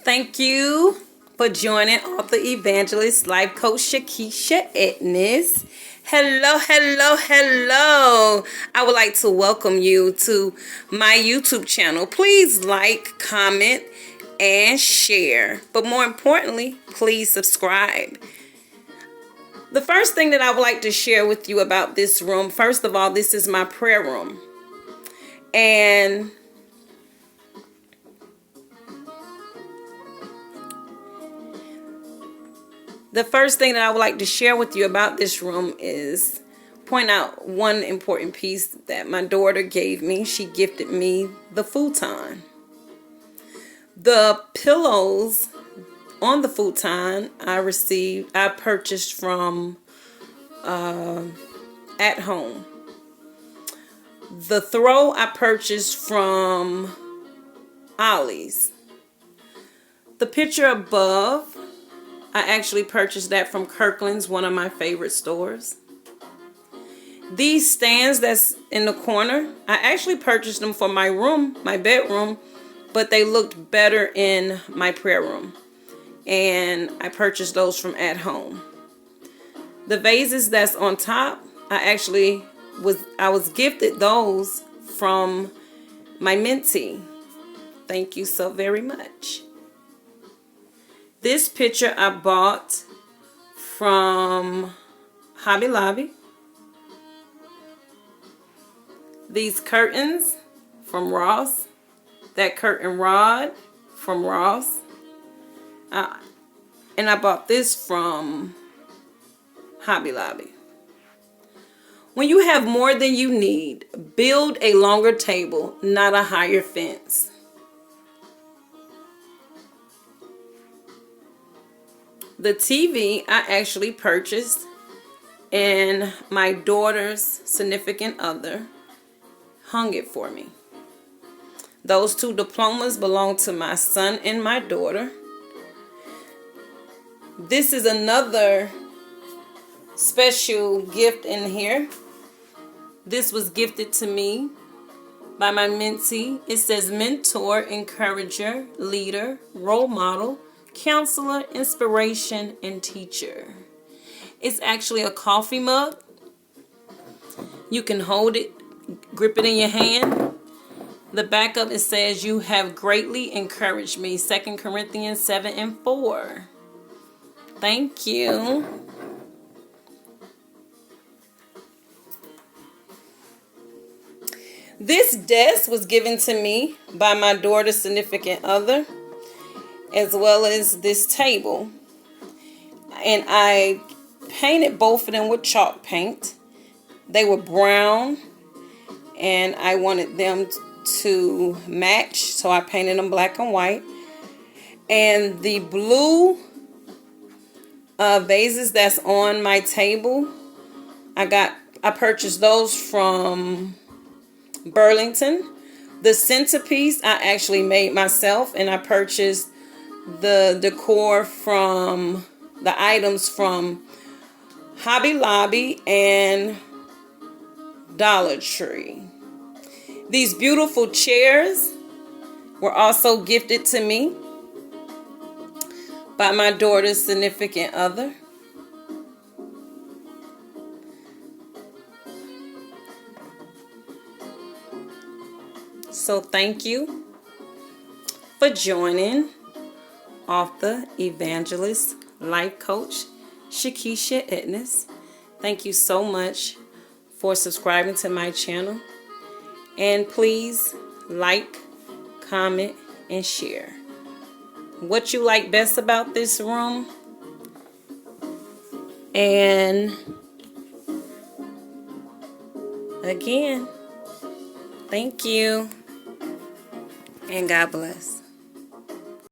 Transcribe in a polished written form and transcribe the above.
Thank you for joining author Evangelist life coach Shakisha Edness. Hello, hello, hello. I would like to welcome you to my YouTube channel. Please like, comment, and share. But more importantly, please subscribe. The first thing that I would like to share with you about this room, first of all, this is my prayer room. And the first thing that I would like to share with you about this room is point out one important piece that my daughter gave me. She gifted me the futon. The pillows on the futon I purchased from At Home. The throw I purchased from Ollie's. The picture above, I actually purchased that from Kirkland's, one of my favorite stores. These stands that's in the corner, I actually purchased them for my room, my bedroom, but they looked better in my prayer room. And I purchased those from At Home. The vases that's on top, I was gifted those from my mentee. Thank you so very much. This picture I bought from Hobby Lobby. These curtains from Ross. That curtain rod from Ross. And I bought this from Hobby Lobby. When you have more than you need, build a longer table, not a higher fence. The TV I actually purchased, and my daughter's significant other hung it for me. Those two diplomas belong to my son and my daughter. This is another special gift in here. This was gifted to me by my mentee. It says mentor, encourager, leader, role model, counselor, inspiration, and teacher. It's actually a coffee mug. You can hold it, grip it in your hand. The back of it says, you have greatly encouraged me. 2 Corinthians 7:4. Thank you. This desk was given to me by my daughter's significant other, as well as this table. And I painted both of them with chalk paint. They were brown, and I wanted them to match, so I painted them black and white. And the blue vases that's on my table, I purchased those from Burlington. The centerpiece I actually made myself, and I purchased the decor from the items from Hobby Lobby and Dollar Tree. These beautiful chairs were also gifted to me by my daughter's significant other. So thank you for joining author, evangelist, life coach, Shakisha Edness. Thank you so much for subscribing to my channel. And please like, comment, and share. What you like best about this room. And again, thank you. And God bless.